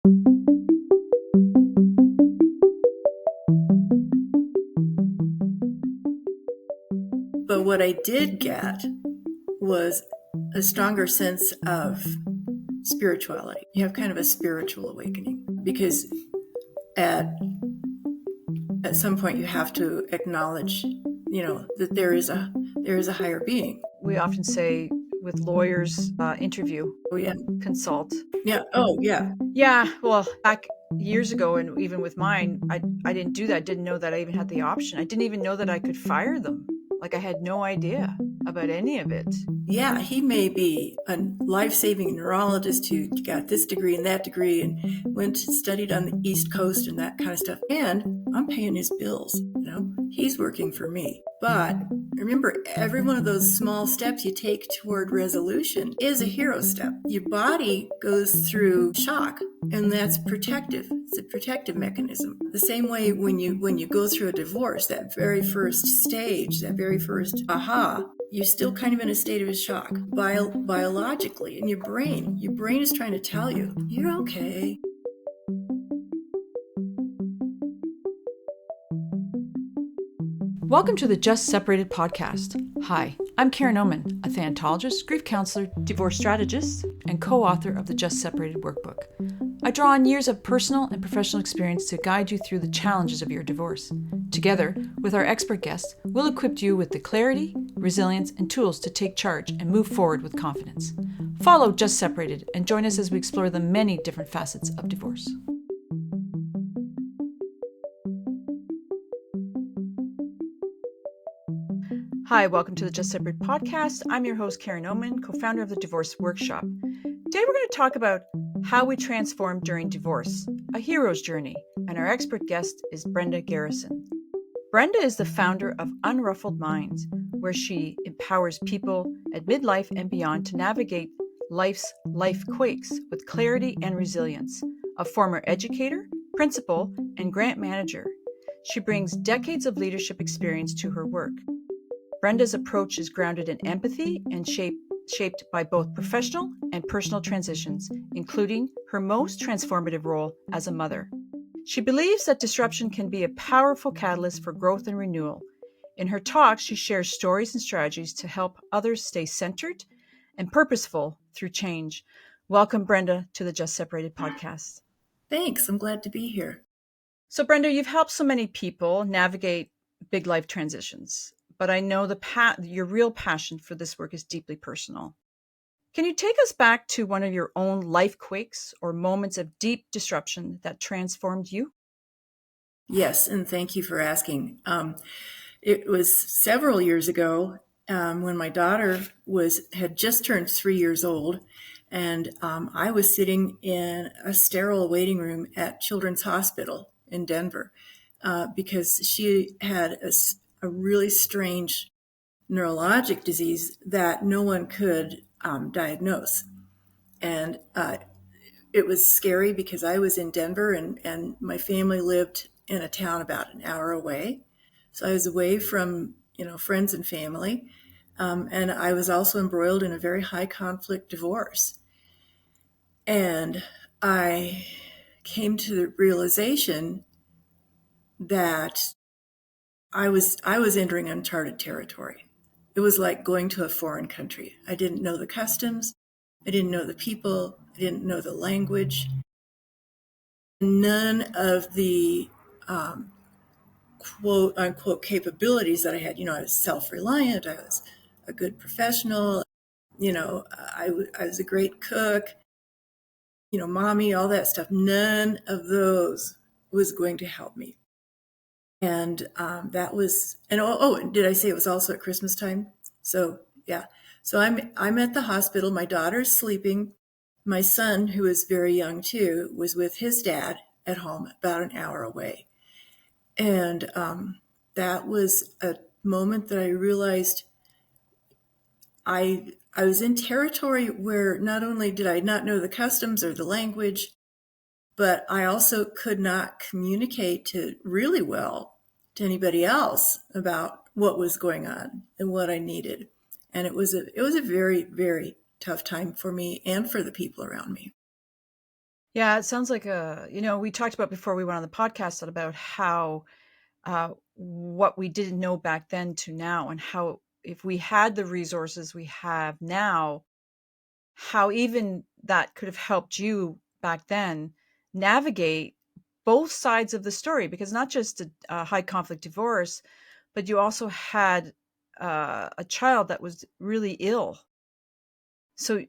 But what I did get was a stronger sense of spirituality. You have kind of a spiritual awakening, because at some point you have to acknowledge, that there is a higher being. We often say with lawyers, interview, Oh yeah, consult. yeah. Oh yeah. Yeah, well, back years ago, and even with mine, I didn't do that. Didn't know that I even had the option. I didn't even know that I could fire them. Like, I had no idea about any of it. Yeah, he may be a life-saving neurologist who got this degree and that degree and went and studied on the East Coast and that kind of stuff. And I'm paying his bills. He's working for me. But remember, every one of those small steps you take toward resolution is a hero step. Your body goes through shock, and that's protective. It's a protective mechanism. The same way when you go through a divorce, that very first stage, that very first aha, you're still kind of in a state of shock biologically in your brain. Your brain is trying to tell you, you're okay. Welcome to the Just Separated podcast. Hi, I'm Karen Oman, a thanatologist, grief counselor, divorce strategist, and co-author of the Just Separated workbook. I draw on years of personal and professional experience to guide you through the challenges of your divorce. Together, with our expert guests, we'll equip you with the clarity, resilience, and tools to take charge and move forward with confidence. Follow Just Separated and join us as we explore the many different facets of divorce. Hi, welcome to the Just Separated podcast. I'm your host, Karen Oman, co-founder of the Divorce Workshop. Today we're going to talk about how we transform during divorce, a hero's journey, and our expert guest is Brenda Garrison. Brenda is the founder of Unruffled Mind, where she empowers people at midlife and beyond to navigate life's lifequakes with clarity and resilience. A former educator, principal, and grant manager, she brings decades of leadership experience to her work. Brenda's approach is grounded in empathy and shaped by both professional and personal transitions, including her most transformative role as a mother. She believes that disruption can be a powerful catalyst for growth and renewal. In her talks, she shares stories and strategies to help others stay centered and purposeful through change. Welcome, Brenda, to the Just Separated podcast. Thanks. I'm glad to be here. So, Brenda, you've helped so many people navigate big life transitions, but I know your real passion for this work is deeply personal. Can you take us back to one of your own life quakes or moments of deep disruption that transformed you? Yes, and thank you for asking. It was several years ago when my daughter had just turned 3 years old, and I was sitting in a sterile waiting room at Children's Hospital in Denver because she had a really strange neurologic disease that no one could diagnose. And it was scary because I was in Denver and my family lived in a town about an hour away. So I was away from, friends and family. And I was also embroiled in a very high conflict divorce. And I came to the realization that I was entering uncharted territory. It was like going to a foreign country. I didn't know the customs. I didn't know the people. I didn't know the language. None of the quote unquote capabilities that I had. I was self-reliant. I was a good professional. I was a great cook. Mommy, all that stuff. None of those was going to help me. And that was, and did I say it was also at Christmas time? So yeah. So I'm at the hospital. My daughter's sleeping. My son, who is very young too, was with his dad at home about an hour away. And that was a moment that I realized I was in territory where not only did I not know the customs or the language, but I also could not communicate really well to anybody else about what was going on and what I needed. And it was a very, very tough time for me and for the people around me. Yeah, it sounds like we talked about before we went on the podcast about how what we didn't know back then to now, and how if we had the resources we have now, how even that could have helped you back then navigate both sides of the story, because not just a high conflict divorce, but you also had a child that was really ill. So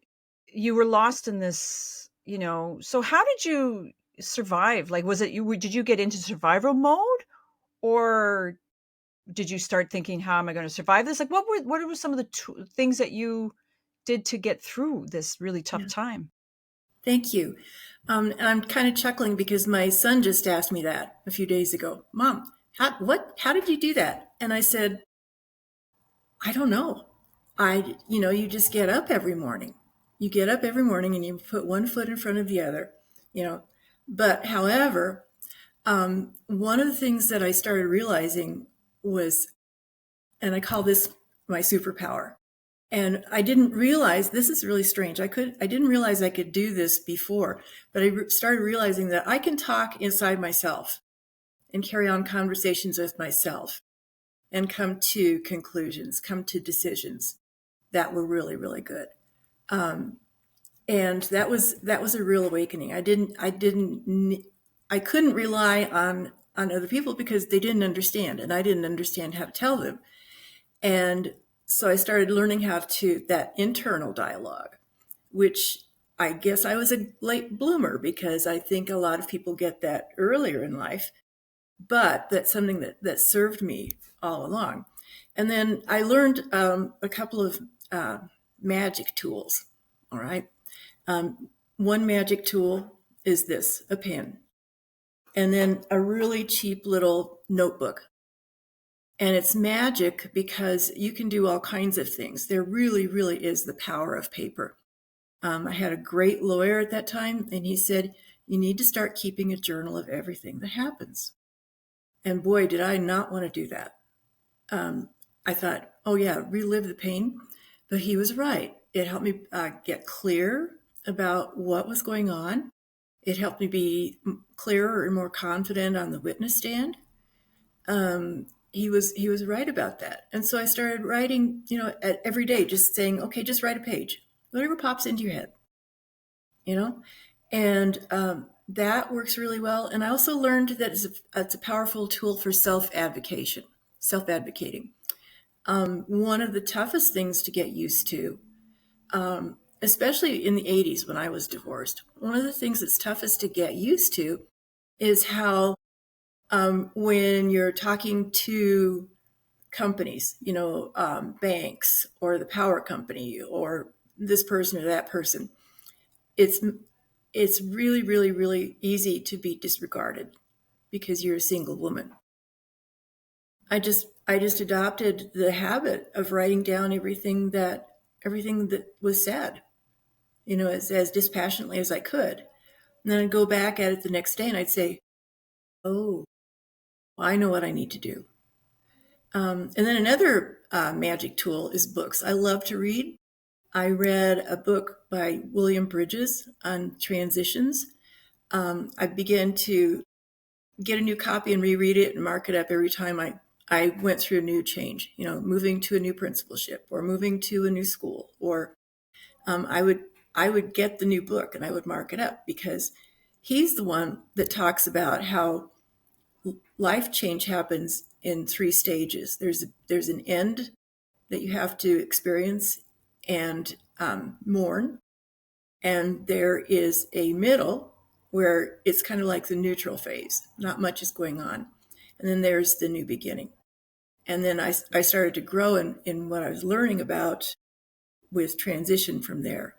you were lost in this, so how did you survive? Like, was it did you get into survival mode, or did you start thinking, how am I going to survive this? Like, what were some of the things that you did to get through this really tough Yeah. time? Thank you. And I'm kind of chuckling because my son just asked me that a few days ago. Mom, how did you do that? And I said, I don't know. You just get up every morning. You get up every morning and you put one foot in front of the other, you know. But however, one of the things that I started realizing was, and I call this my superpower. And I didn't realize, this is really strange. I didn't realize I could do this before, but I started realizing that I can talk inside myself and carry on conversations with myself and come to conclusions, come to decisions that were really, really good. And that was a real awakening. I couldn't rely on other people because they didn't understand, and I didn't understand how to tell them. And so I started learning how to that internal dialogue, which I guess I was a late bloomer because I think a lot of people get that earlier in life, but that's something that served me all along. And then I learned a couple of magic tools. All right. One magic tool is this, a pen, and then a really cheap little notebook. And it's magic because you can do all kinds of things. There really, really is the power of paper. I had a great lawyer at that time, and he said, you need to start keeping a journal of everything that happens. And boy, did I not want to do that. I thought, oh yeah, relive the pain. But he was right. It helped me get clear about what was going on. It helped me be clearer and more confident on the witness stand. He was right about that. And so I started writing, every day, just saying, okay, just write a page, whatever pops into your head, you know, and that works really well. And I also learned that it's a powerful tool for self-advocating. One of the toughest things to get used to, especially in the 80s when I was divorced, one of the things that's toughest to get used to is how when you're talking to companies, banks or the power company or this person or that person, it's it's really, really, really easy to be disregarded because you're a single woman. I just adopted the habit of writing down everything that was said, as dispassionately as I could. And then I'd go back at it the next day and I'd say, oh, I know what I need to do. And then another magic tool is books. I love to read. I read a book by William Bridges on transitions. I began to get a new copy and reread it and mark it up every time I went through a new change, moving to a new principalship or moving to a new school, or I would get the new book and I would mark it up because he's the one that talks about how life change happens in 3 stages. There's an end that you have to experience and mourn, and there is a middle where it's kind of like the neutral phase. Not much is going on. And then there's the new beginning. And then I started to grow in what I was learning about with transition from there.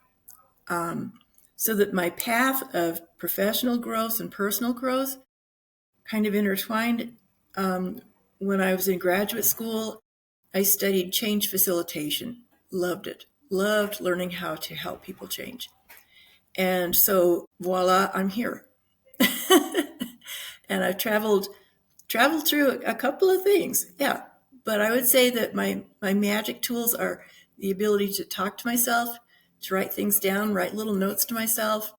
So that my path of professional growth and personal growth kind of intertwined. When I was in graduate school, I studied change facilitation. Loved it. Loved learning how to help people change. And so voila, I'm here. And I've traveled through a couple of things. Yeah. But I would say that my magic tools are the ability to talk to myself, to write things down, write little notes to myself,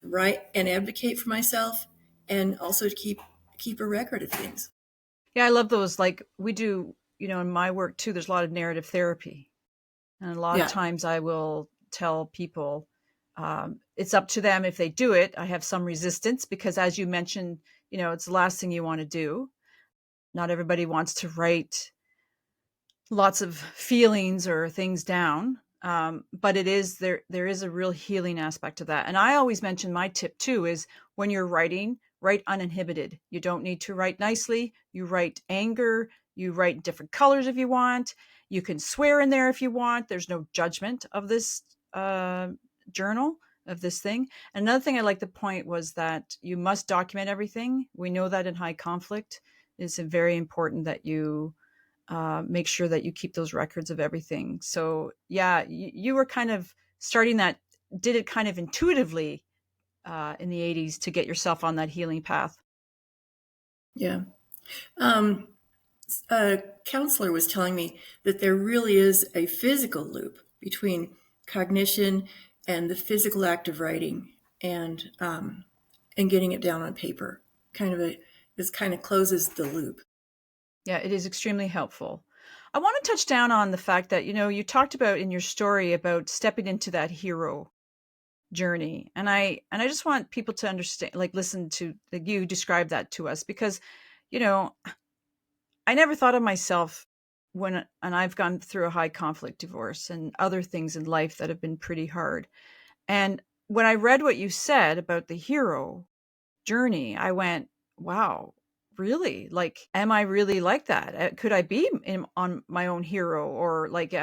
write and advocate for myself, and also to keep a record of things. Yeah, I love those. Like we do, in my work too, there's a lot of narrative therapy. And a lot of Yeah, times I will tell people it's up to them if they do it. I have some resistance because, as you mentioned, it's the last thing you want to do. Not everybody wants to write lots of feelings or things down. But it is there is a real healing aspect to that. And I always mention my tip too is when you're writing, write uninhibited. You don't need to write nicely. You write anger, you write different colors if you want. You can swear in there if you want. There's no judgment of this journal, of this thing. And another thing I like the point was that you must document everything. We know that in high conflict, it's very important that you make sure that you keep those records of everything. So yeah, you were kind of starting that, did it kind of intuitively in the 80s to get yourself on that healing path. yeah. Um, a counselor was telling me that there really is a physical loop between cognition and the physical act of writing and getting it down on paper. This kind of closes the loop. Yeah, it is extremely helpful. I want to touch down on the fact that, you talked about in your story about stepping into that hero journey. And I just want people to understand, like listen to like you describe that to us because, you know, I never thought of myself and I've gone through a high conflict divorce and other things in life that have been pretty hard. And when I read what you said about the hero journey, I went, wow, really? Like, am I really like that? Could I be on my own hero or like,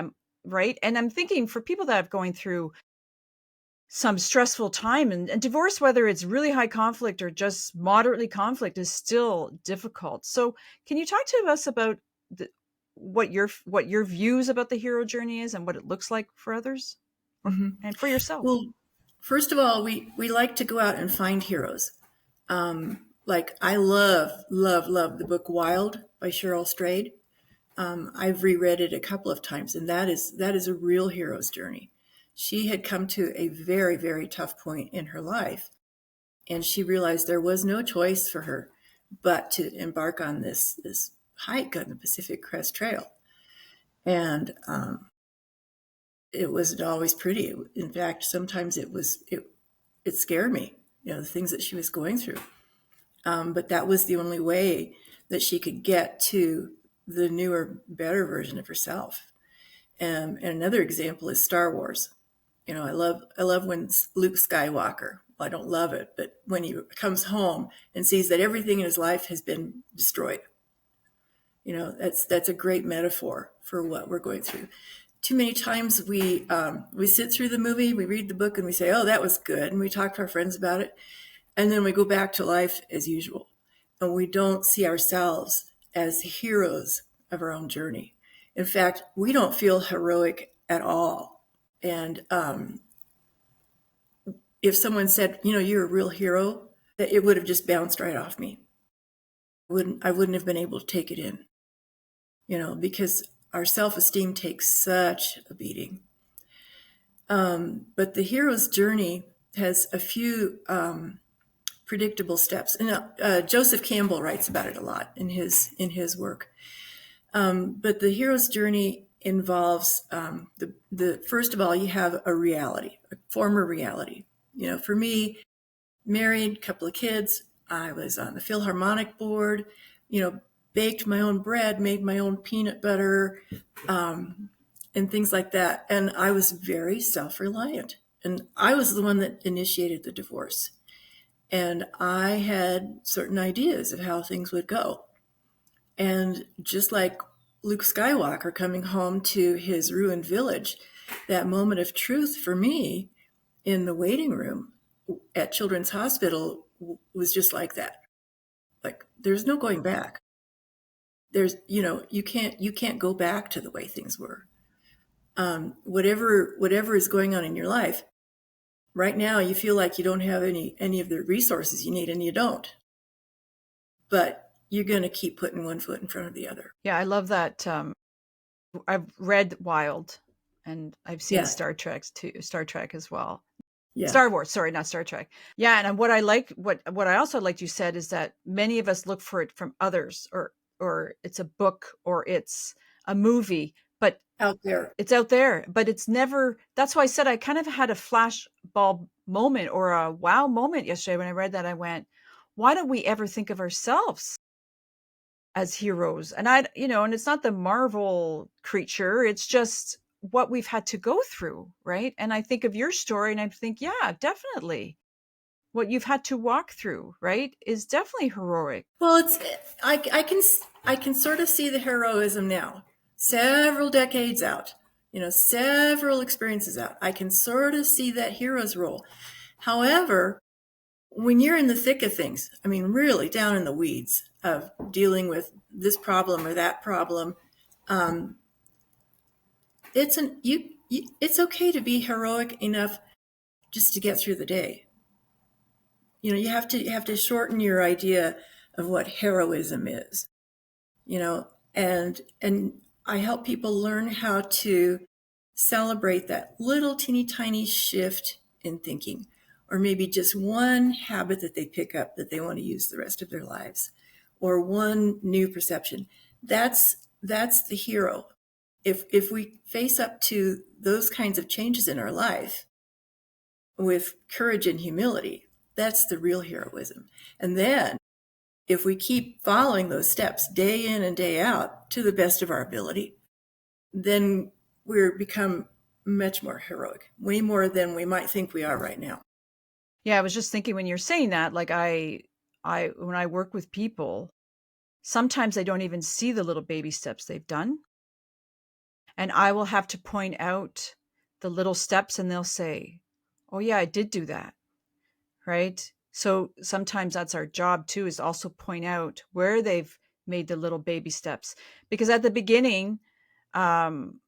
right? And I'm thinking for people that have going through some stressful time and divorce, whether it's really high conflict or just moderately conflict, is still difficult. So can you talk to us about the, what your views about the hero journey is and what it looks like for others or Mm-hmm. and for yourself? Well, first of all, we like to go out and find heroes. Like I love the book Wild by Cheryl Strayed. I've reread it a couple of times, and that is a real hero's journey. She had come to a very, very tough point in her life, and she realized there was no choice for her but to embark on this hike on the Pacific Crest Trail. And it wasn't always pretty. In fact, sometimes it scared me, the things that she was going through. But that was the only way that she could get to the newer, better version of herself. And another example is Star Wars. I love when Luke Skywalker, well, I don't love it, but when he comes home and sees that everything in his life has been destroyed, that's a great metaphor for what we're going through. Too many times we sit through the movie, we read the book, and we say, "Oh, that was good," and we talk to our friends about it, and then we go back to life as usual, and we don't see ourselves as heroes of our own journey. In fact, we don't feel heroic at all. And if someone said, "You're a real hero," that it would have just bounced right off me. I wouldn't have been able to take it in, because our self-esteem takes such a beating. But the hero's journey has a few predictable steps, and Joseph Campbell writes about it a lot in his work. But the hero's journey involves the first of all, you have a reality, a former reality. For me, married, couple of kids, I was on the Philharmonic board, baked my own bread, made my own peanut butter, and things like that. And I was very self-reliant. And I was the one that initiated the divorce. And I had certain ideas of how things would go. And just like Luke Skywalker coming home to his ruined village, that moment of truth for me in the waiting room at Children's Hospital was just like that. Like there's no going back. You can't go back to the way things were. Whatever is going on in your life right now, you feel like you don't have any of the resources you need, and you don't. But you're going to keep putting one foot in front of the other. Yeah, I love that. I've read Wild and I've seen Yeah. Star Trek too, Star Trek as well. Yeah. Star Wars, sorry, not Star Trek. Yeah, and what I also liked you said is that many of us look for it from others, or it's a book or it's a movie, but Out there. it's out there, but it's never. That's why I said I kind of had a flashbulb moment or a wow moment yesterday when I read that. I went, why don't we ever think of ourselves as heroes? And and it's not the Marvel creature, it's just what we've had to go through, right? And I think of your story and I think, yeah, definitely what you've had to walk through, right, is definitely heroic. Well, I can sort of see the heroism now, several decades out, several experiences out. I can sort of see that hero's role. However, when you're in the thick of things, I mean, really down in the weeds of dealing with this problem or that problem, it's it's okay to be heroic enough just to get through the day. You have to shorten your idea of what heroism is. And I help people learn how to celebrate that little teeny tiny shift in thinking, or maybe just one habit that they pick up that they want to use the rest of their lives, or one new perception. That's the hero. If we face up to those kinds of changes in our life with courage and humility, that's the real heroism. And then if we keep following those steps day in and day out to the best of our ability, then we're become much more heroic, way more than we might think we are right now. Yeah, I was just thinking when you're saying that, like I when I work with people, sometimes they don't even see the little baby steps they've done. And I will have to point out the little steps and they'll say, "Oh yeah, I did do that." Right? So sometimes that's our job too, is also point out where they've made the little baby steps. Because at the beginning, um,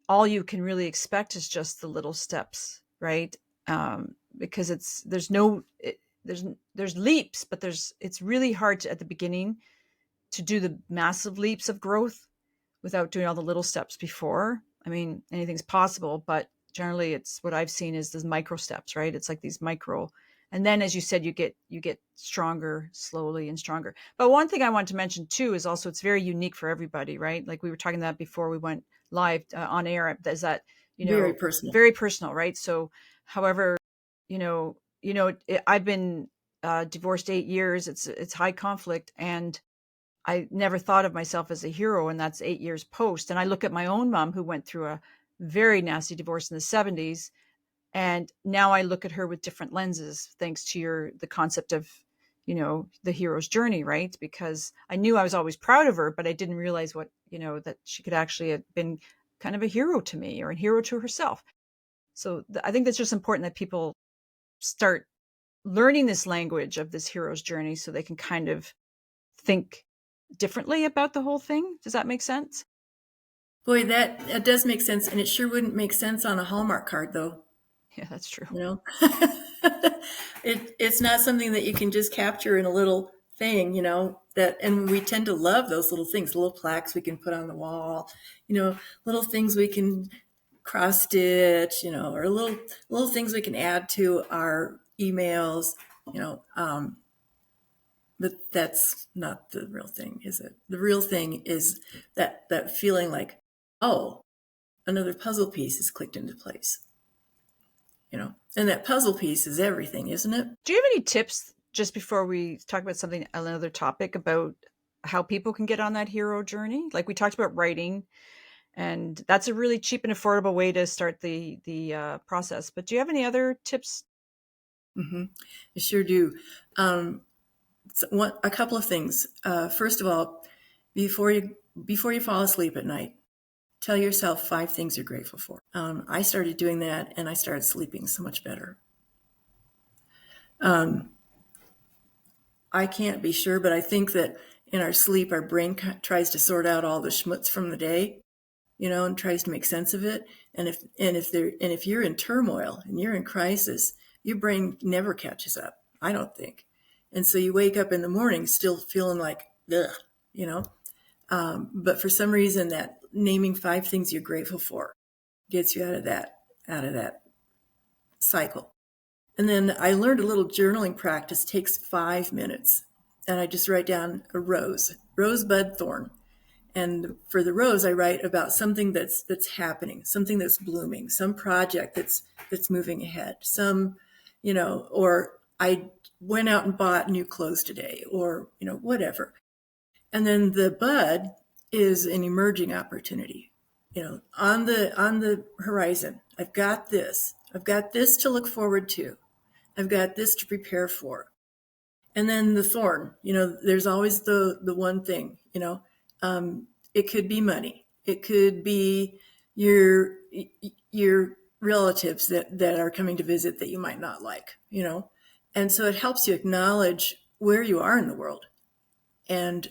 all you can really expect is just the little steps, right? Because there's leaps, but it's really hard to, at the beginning, to do the massive leaps of growth without doing all the little steps before. I mean, anything's possible, but generally it's what I've seen is the micro steps, right? It's like these micro, and then as you said, you get stronger slowly and stronger. But one thing I want to mention too is also it's very unique for everybody, right? Like we were talking that before we went live on air, is that, Very personal. very personal, right? So however, I've been divorced 8 years. It's high conflict, and I never thought of myself as a hero, and that's 8 years post. And I look at my own mom who went through a very nasty divorce in the 70s, and now I look at her with different lenses, thanks to the concept of, the hero's journey, right? Because I knew I was always proud of her, but I didn't realize that she could actually have been kind of a hero to me, or a hero to herself. So I think that's just important that people start learning this language of this hero's journey so they can kind of think differently about the whole thing. Does that make sense? Boy, that does make sense. And it sure wouldn't make sense on a Hallmark card, though. Yeah, that's true. You know, it's not something that you can just capture in a little thing, and we tend to love those little things, little plaques we can put on the wall, little things we can cross stitch, or little things we can add to our emails, but that's not the real thing, is it? The real thing is that feeling like, oh, another puzzle piece is clicked into place. And that puzzle piece is everything, isn't it? Do you have any tips, just before we talk about another topic, about how people can get on that hero journey? Like we talked about writing, and that's a really cheap and affordable way to start the process. But do you have any other tips? Mm-hmm. I sure do. A couple of things. First of all, before you fall asleep at night, tell yourself 5 things you're grateful for. I started doing that, and I started sleeping so much better. I can't be sure, but I think that in our sleep, our brain tries to sort out all the schmutz from the day, and tries to make sense of it. And if you're in turmoil and you're in crisis, your brain never catches up, I don't think. And so you wake up in the morning still feeling like, ugh, but for some reason that naming 5 things you're grateful for gets you out of that cycle. And then I learned a little journaling practice takes 5 minutes. And I just write down a rosebud thorn. And for the rose, I write about something that's happening, something that's blooming, some project that's moving ahead, some, or I went out and bought new clothes today, or whatever. And then the bud is an emerging opportunity, on the horizon. I've got this. I've got this to look forward to. I've got this to prepare for. And then the thorn, there's always the one thing, it could be money. It could be your relatives that are coming to visit that you might not like, And so it helps you acknowledge where you are in the world, and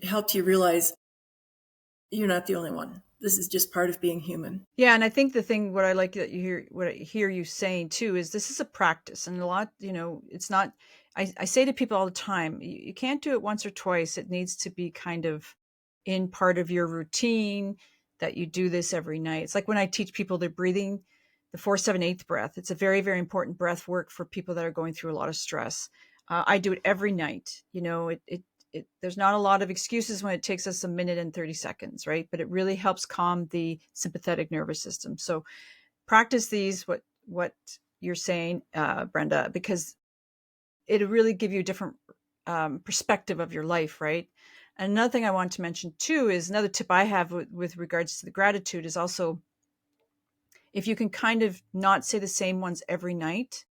helps you realize you're not the only one. This is just part of being human. Yeah, and I think the thing, what I like that what I hear you saying too, is this is a practice, and a lot, it's not. I say to people all the time, you can't do it once or twice. It needs to be kind of in part of your routine, that you do this every night. It's like when I teach people their breathing, the 4-7-8 breath. It's a very, very important breath work for people that are going through a lot of stress. I do it every night. There's not a lot of excuses when it takes us a minute and 30 seconds, right? But it really helps calm the sympathetic nervous system. So practice these, what you're saying, Brenda, because it'll really give you a different perspective of your life, right? And another thing I want to mention too is another tip I have with regards to the gratitude is also, if you can kind of not say the same ones every night,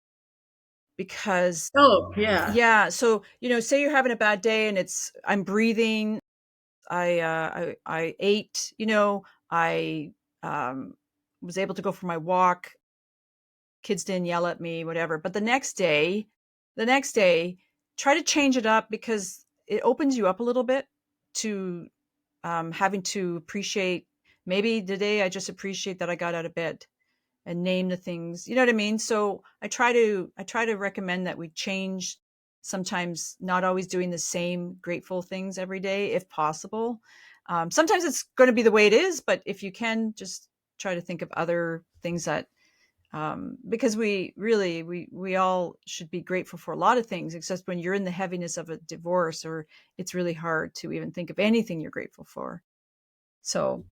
because Oh, yeah. yeah, so say you're having a bad day and I'm breathing, I ate, I was able to go for my walk, kids didn't yell at me, whatever. But the next day, try to change it up, because it opens you up a little bit to having to appreciate. Maybe today I just appreciate that I got out of bed, and name the things, you know what I mean? So I try to recommend that we change, sometimes not always doing the same grateful things every day, if possible. Sometimes it's going to be the way it is, but if you can, just try to think of other things that, because we all should be grateful for a lot of things, except when you're in the heaviness of a divorce, or it's really hard to even think of anything you're grateful for. So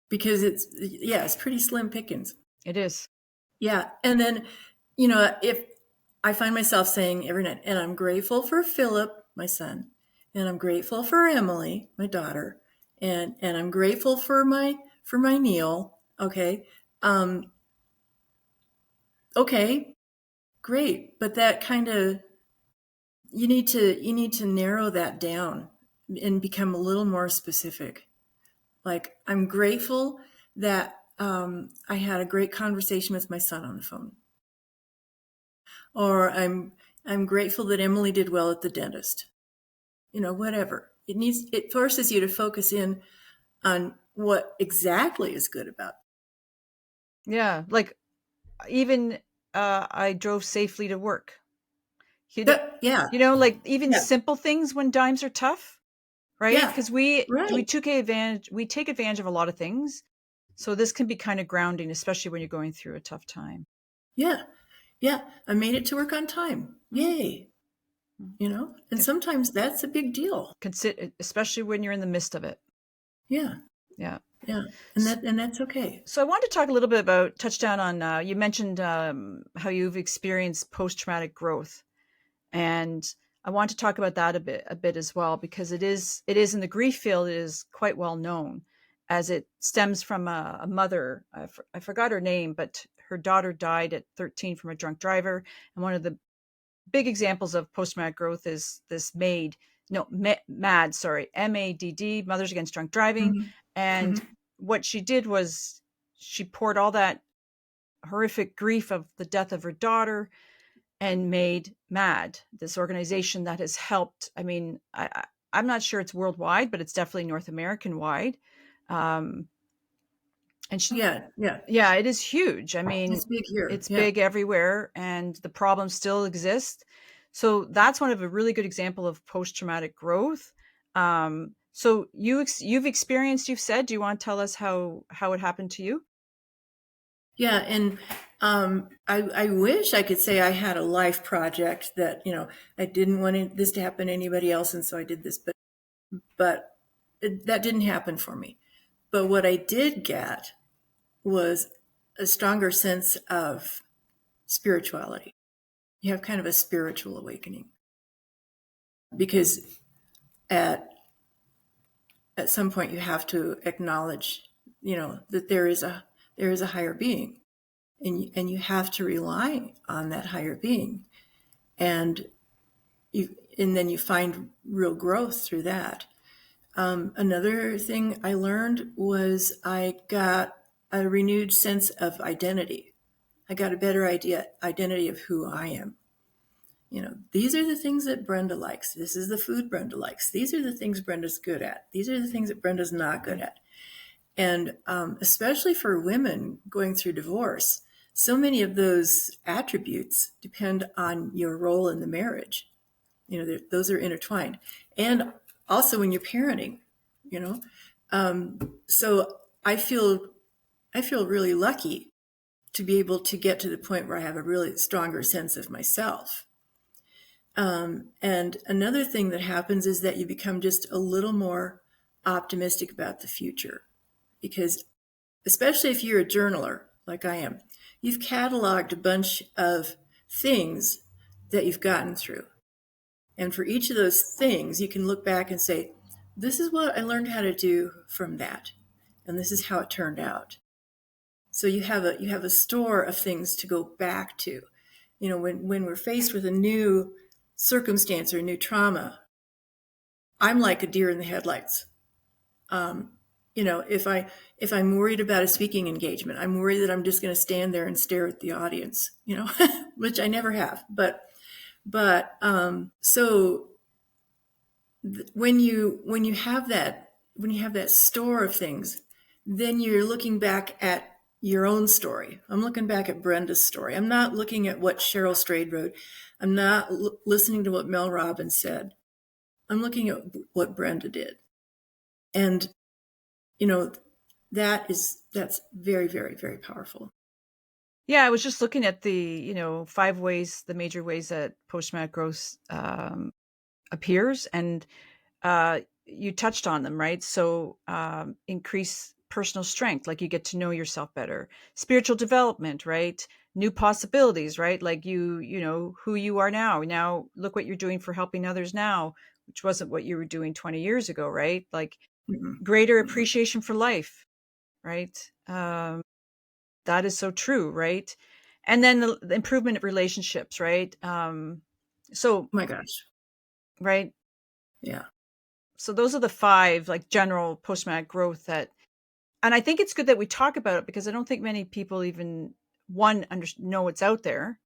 Because it's pretty slim pickings. it is. Yeah. And then, if I find myself saying every night, and I'm grateful for Philip, my son, and I'm grateful for Emily, my daughter, and I'm grateful for my Neil. Okay. Okay, great. But that kind of, you need to narrow that down and become a little more specific. Like, I'm grateful that I had a great conversation with my son on the phone. Or I'm grateful that Emily did well at the dentist. Whatever. It forces you to focus in on what exactly is good about Yeah, like even I drove safely to work. it. Yeah, Like even yeah, simple things when times are tough, right? yeah, Because we right. take advantage of a lot of things. So this can be kind of grounding, especially when you're going through a tough time. Yeah, yeah. I made it to work on time. Mhm. Yay. And sometimes that's a big deal. Especially when you're in the midst of it. Yeah, Yeah. yeah. And that's okay. So I want to talk a little bit about, touch down on, you mentioned how you've experienced post-traumatic growth. And I want to talk about that a bit as well, because it is in the grief field, it is quite well known, as it stems from a mother. I forgot her name, but her daughter died at 13 from a drunk driver. And one of the big examples of post-traumatic growth is this MAD, sorry, MADD, Mothers Against Drunk Driving. Mhm. And Mhm. what she did was she poured all that horrific grief of the death of her daughter and made MAD, this organization that has helped. I mean, I'm not sure it's worldwide, but it's definitely North American wide. Um, and Yeah, yeah. yeah, it is huge. I mean, It's big here. it's Yeah. big everywhere, and the problems still exist. So that's one of a really good example of post-traumatic growth. So you've experienced, you've said, do you want to tell us how it happened to you? Yeah, and I wish I could say I had a life project that, I didn't want this to happen to anybody else, and so I did this, but that didn't happen for me. But what I did get was a stronger sense of spirituality. You have kind of a spiritual awakening, because at some point you have to acknowledge, that there is a higher being, and you have to rely on that higher being, and then you find real growth through that. Another thing I learned was I got a renewed sense of identity. I got a better identity of who I am. These are the things that Brenda likes. This is the food Brenda likes. These are the things Brenda's good at. These are the things that Brenda's not good at. And especially for women going through divorce, so many of those attributes depend on your role in the marriage. Those are intertwined. And also when you're parenting, you know. So I feel really lucky to be able to get to the point where I have a really stronger sense of myself. And another thing that happens is that you become just a little more optimistic about the future, because especially if you're a journaler like I am, you've cataloged a bunch of things that you've gotten through. And for each of those things, you can look back and say, this is what I learned how to do from that. And this is how it turned out. So you have a store of things to go back to. When we're faced with a new circumstance or a new trauma, I'm like a deer in the headlights. If I'm worried about a speaking engagement, I'm worried that I'm just going to stand there and stare at the audience, which I never have. So when you have that store of things, then you're looking back at your own story. I'm looking back at Brenda's story. I'm not looking at what Cheryl Strayed wrote. I'm not listening to what Mel Robbins said. I'm looking at what Brenda did. And, that's very, very, very powerful. Yeah, I was just looking at the, 5 ways, the major ways that post-traumatic growth appears, and you touched on them, right? So increase personal strength, like you get to know yourself better. Spiritual development, right? New possibilities, right? Like who you are now. Now look what you're doing for helping others now, which wasn't what you were doing 20 years ago, right? Like greater appreciation for life, right? That is so true, right? And then the improvement of relationships, right? So, My gosh. right. Yeah. So those are the 5 like general post-traumatic growth and I think it's good that we talk about it, because I don't think many people even know it's out there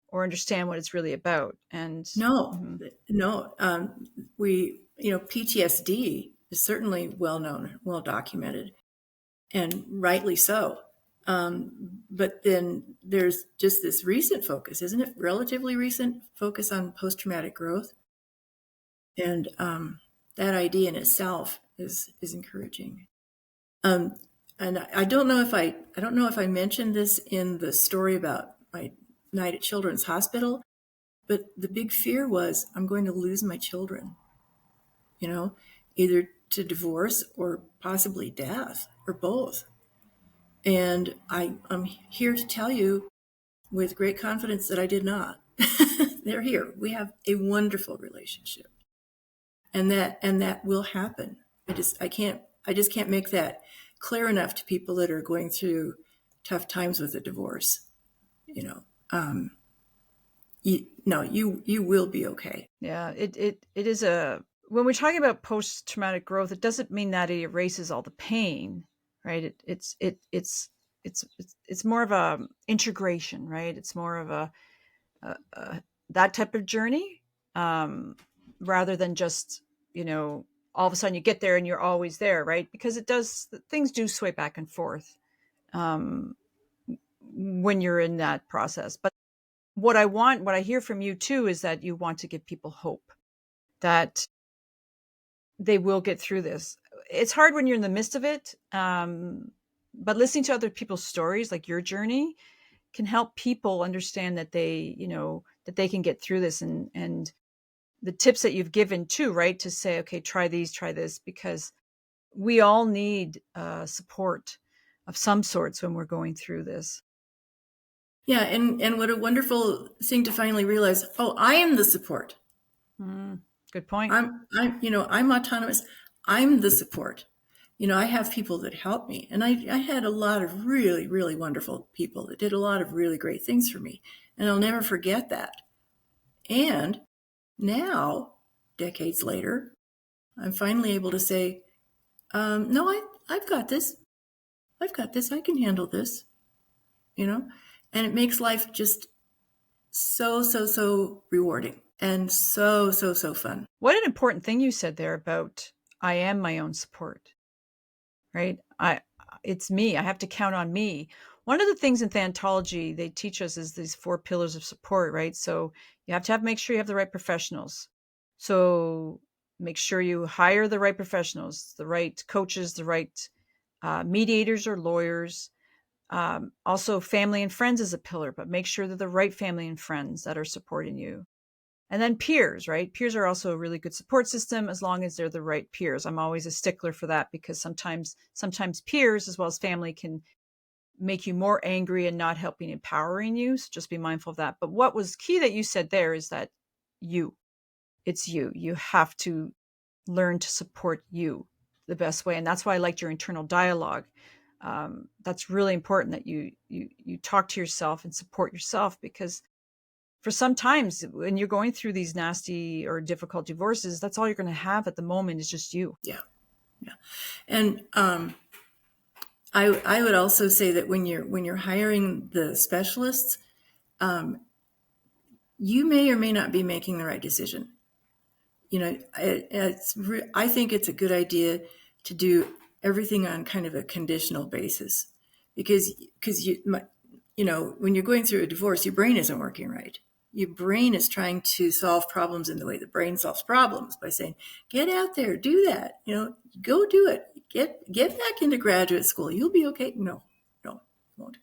or understand what it's really about. And No. PTSD is certainly well known, well documented, and rightly so. But then there's just this recent focus, isn't it? Relatively recent focus on post-traumatic growth. And that idea in itself is encouraging. And I don't know if I mentioned this in the story about my night at Children's Hospital, but the big fear was I'm going to lose my children, either to divorce or possibly death or both. And I'm here to tell you with great confidence that I did not. They're here. We have a wonderful relationship. And that will happen. I just can't make that clear enough to people that are going through tough times with a divorce. You will be okay. yeah, it is when we're talking about post-traumatic growth, it doesn't mean that it erases all the pain, right? It's more of a integration, right? It's more of a that type of journey, rather than just, all of a sudden you get there and you're always there, right? Because things do sway back and forth when you're in that process. But what I hear from you too, is that you want to give people hope that they will get through this. It's hard when you're in the midst of it, but listening to other people's stories, like your journey, can help people understand that they, that they can get through this, and the tips that you've given too, right? To say, okay, try these, try this, because we all need support of some sorts when we're going through this. Yeah. And what a wonderful thing to finally realize, oh, I am the support. Good point. I'm autonomous. I'm the support. I have people that help me. And I had a lot of really, really wonderful people that did a lot of really great things for me. And I'll never forget that. And now, decades later, I'm finally able to say, no, I've got this. I've got this. I can handle this, and it makes life just so rewarding and so fun. What an important thing you said there about I am my own support, right? It's me. I have to count on me. One of the things in Thantology they teach us is these 4 pillars of support, right? So you have to make sure you have the right professionals. So make sure you hire the right professionals, the right coaches, the right mediators or lawyers. Also, family and friends is a pillar, but make sure they're the right family and friends that are supporting you. And then peers, right? Peers are also a really good support system as long as they're the right peers. I'm always a stickler for that, because sometimes peers as well as family can make you more angry and not helping empowering you. So just be mindful of that. But what was key that you said there is that it's you. You have to learn to support you the best way. And that's why I liked your internal dialogue. That's really important that you talk to yourself and support yourself, because for sometimes when you're going through these nasty or difficult divorces, that's all you're going to have at the moment is just you. Yeah. And I would also say that when you're hiring the specialists, you may or may not be making the right decision. I think it's a good idea to do everything on kind of a conditional basis, because when you're going through a divorce, your brain isn't working right. Your brain is trying to solve problems in the way the brain solves problems, by saying, get out there, do that, go do it, get back into graduate school, you'll be okay. No, you won't.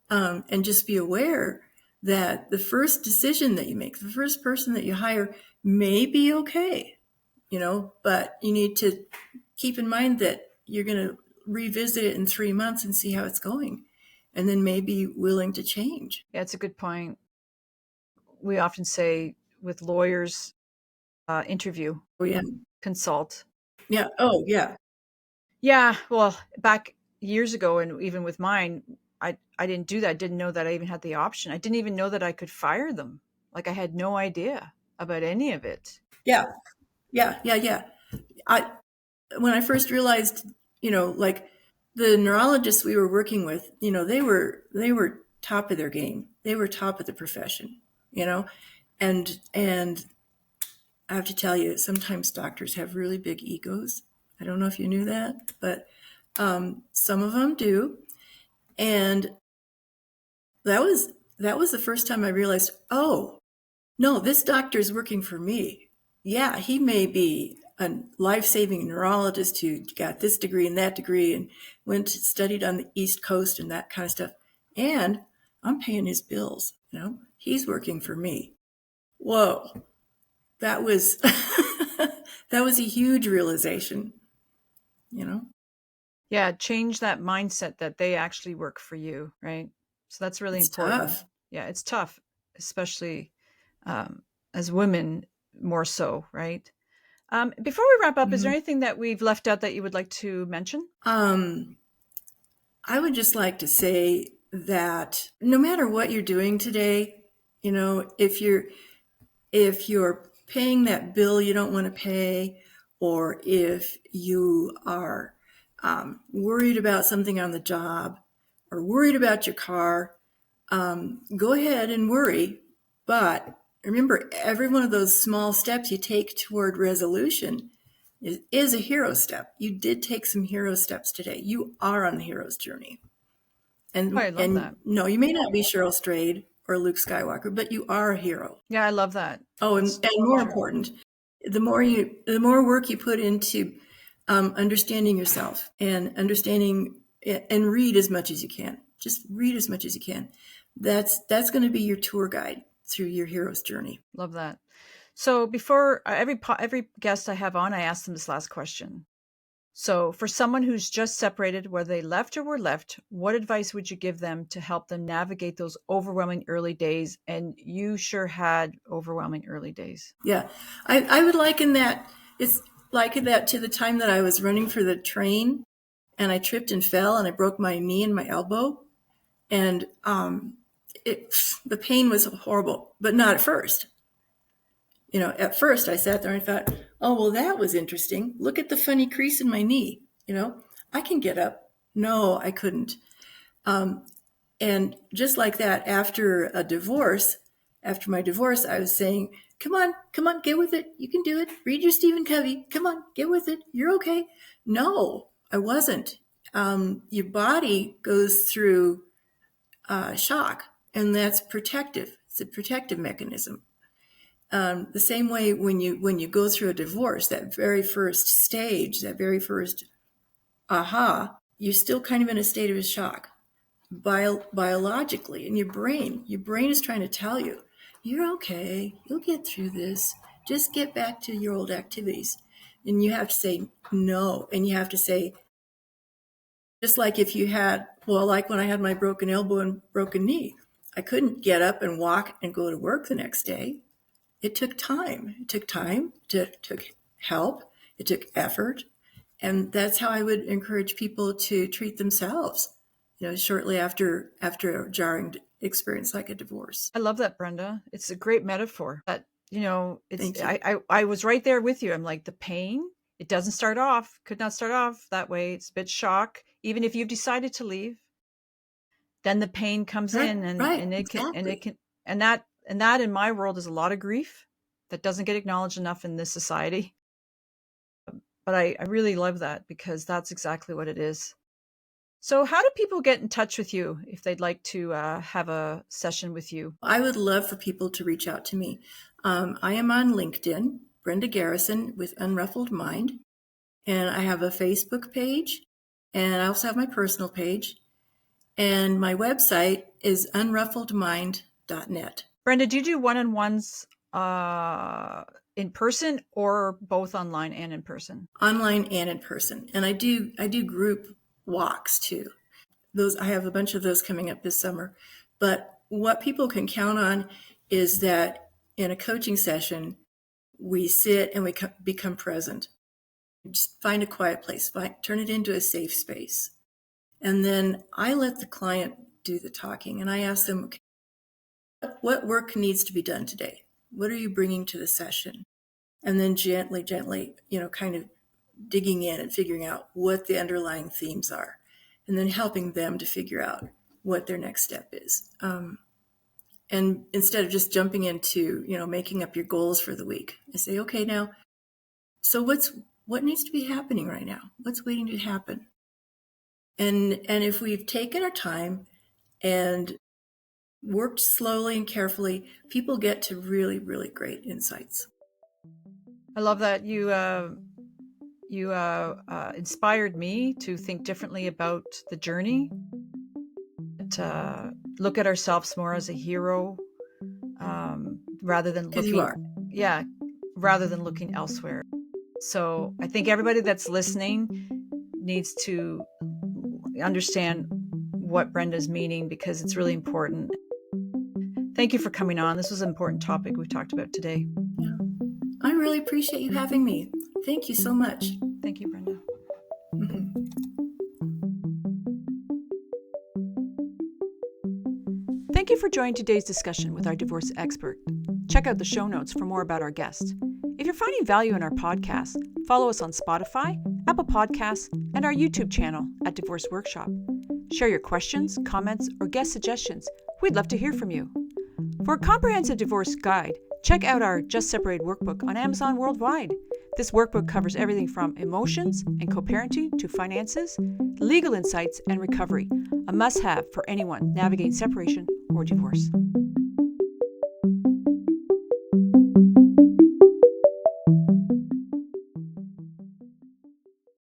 And just be aware that the first decision that you make, the first person that you hire may be okay, but you need to keep in mind that you're going to revisit it in 3 months and see how it's going, and then maybe willing to change. Yeah, it's a good point. We often say with lawyers, interview, consult. Yeah. Oh, yeah. Yeah. Well, back years ago, and even with mine, I didn't do that. I didn't know that I even had the option. I didn't even know that I could fire them. Like, I had no idea about any of it. Yeah. When I first realized, like the neurologists we were working with, they were top of their game. They were top of the profession, and I have to tell you, sometimes doctors have really big egos. I don't know if you knew that, but some of them do. And that was the first time I realized, oh, no, this doctor is working for me. Yeah, he may be a life-saving neurologist who got this degree and that degree and studied on the East Coast and that kind of stuff. And I'm paying his bills. He's working for me. Whoa, that was that was a huge realization. Yeah, change that mindset that they actually work for you, right? So that's really important. Tough. Yeah, it's tough, especially as women, more so, right? Before we wrap up, is there anything that we've left out that you would like to mention? I would just like to say that no matter what you're doing today, if you're paying that bill you don't want to pay, or if you are worried about something on the job or worried about your car, go ahead and worry. But remember, every one of those small steps you take toward resolution is a hero step. You did take some hero steps today. You are on the hero's journey. And, I love that. No, you may not be Cheryl Strayed or Luke Skywalker, but you are a hero. Yeah, I love that. Oh, and more important, the more work you put into understanding yourself and understanding, and read as much as you can. Just read as much as you can. That's going to be your tour guide through your hero's journey. Love that. So before every guest I have on, I ask them this last question. So for someone who's just separated, whether they left or were left, what advice would you give them to help them navigate those overwhelming early days? And you sure had overwhelming early days. Yeah, I would liken that. It's liken that to the time that I was running for the train and I tripped and fell and I broke my knee and my elbow. And the pain was horrible, but not at first. At first I sat there and I thought, oh, well, that was interesting. Look at the funny crease in my knee. I can get up. No, I couldn't. And just like that, after my divorce, I was saying, come on, get with it. You can do it. Read your Stephen Covey. Come on, get with it. You're okay. No, I wasn't. Your body goes through shock, and that's protective. It's a protective mechanism. The same way when you go through a divorce, that very first stage, that very first aha, you're still kind of in a state of shock. Biologically, in your brain is trying to tell you, you're okay, you'll get through this, just get back to your old activities. And you have to say no, and you have to say, just like if you had, like when I had my broken elbow and broken knee, I couldn't get up and walk and go to work the next day. It took time. It took help. It took effort. And that's how I would encourage people to treat themselves, shortly after a jarring experience like a divorce. I love that, Brenda. It's a great metaphor. That, Thank you. I was right there with you. I'm like, the pain, it could not start off that way. It's a bit shock. Even if you've decided to leave, then the pain comes in and it can, and that in my world is a lot of grief that doesn't get acknowledged enough in this society. But I really love that, because that's exactly what it is. So how do people get in touch with you if they'd like to have a session with you? I would love for people to reach out to me. I am on LinkedIn, Brenda Garrison with Unruffled Mind. And I have a Facebook page, and I also have my personal page. And my website is unruffledmind.net. Brenda, do you do one-on-ones in person or both online and in person? Online and in person. And I do group walks too. I have a bunch of those coming up this summer. But what people can count on is that in a coaching session, we sit and we become present. Just find a quiet place, turn it into a safe space. And then I let the client do the talking, and I ask them, okay, what work needs to be done today? What are you bringing to the session? And then gently, kind of digging in and figuring out what the underlying themes are, and then helping them to figure out what their next step is. And instead of just jumping into, making up your goals for the week, I say, okay, now, so what needs to be happening right now? What's waiting to happen? And if we've taken our time and worked slowly and carefully, people get to really, really great insights. I love that you inspired me to think differently about the journey, to look at ourselves more as a hero, rather than looking elsewhere. So I think everybody that's listening needs to understand what Brenda's meaning, because it's really important. Thank you for coming on. This was an important topic we talked about today. Yeah. I really appreciate you having me. Thank you so much. Thank you, Brenda. Mm-hmm. Thank you for joining today's discussion with our divorce expert. Check out the show notes for more about our guest. If you're finding value in our podcast, follow us on Spotify, Apple Podcasts, and our YouTube channel at Divorce Workshop. Share your questions, comments, or guest suggestions. We'd love to hear from you. For a comprehensive divorce guide, check out our Just Separated workbook on Amazon worldwide. This workbook covers everything from emotions and co-parenting to finances, legal insights, and recovery, a must-have for anyone navigating separation or divorce.